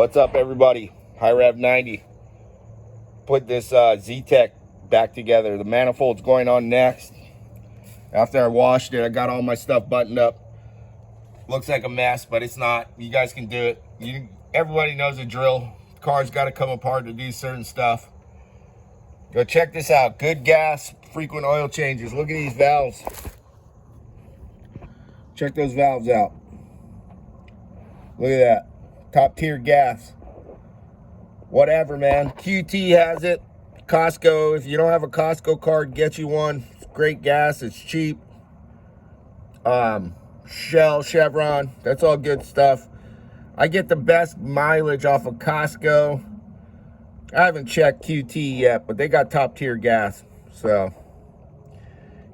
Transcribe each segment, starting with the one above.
What's up, everybody? High Rev 90. Put this Z-Tech back together. The manifold's going on next. After I washed it, I got all my stuff buttoned up. Looks like a mess, but it's not. You guys can do it. Everybody knows the drill. The car's got to come apart to do certain stuff. Go check this out. Good gas, frequent oil changes. Look at these valves. Check those valves out. Look at that. Top tier gas. Whatever, man. QT has it. Costco, if you don't have a Costco card, get you one. It's great gas. It's cheap. Shell, Chevron, that's all good stuff. I get the best mileage off of Costco. I haven't checked QT yet, but they got top tier gas. So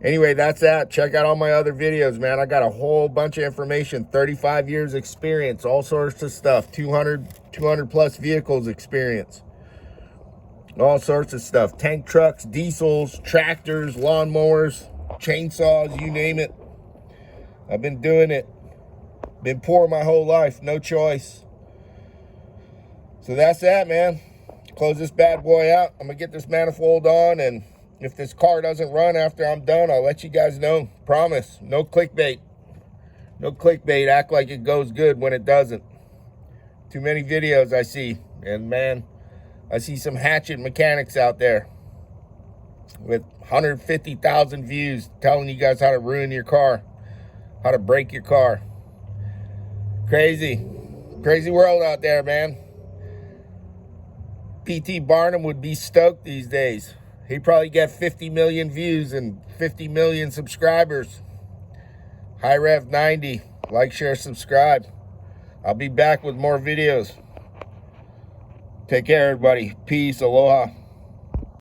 anyway, that's that. Check out all my other videos, man. I got a whole bunch of information. 35 years experience, all sorts of stuff. 200 plus vehicles experience. All sorts of stuff. Tank trucks, diesels, tractors, lawnmowers, chainsaws, you name it. I've been doing it. Been poor my whole life. No choice. So that's that, man. Close this bad boy out. I'm going to get this manifold on, and if this car doesn't run after I'm done, I'll let you guys know. Promise. No clickbait. No clickbait. Act like it goes good when it doesn't. Too many videos I see. And, man, I see some hatchet mechanics out there with 150,000 views telling you guys how to ruin your car. How to break your car. Crazy world out there, man. P.T. Barnum would be stoked these days. He'd probably get 50 million views and 50 million subscribers. High Rev 90. Like, share, subscribe. I'll be back with more videos. Take care, everybody. Peace. Aloha.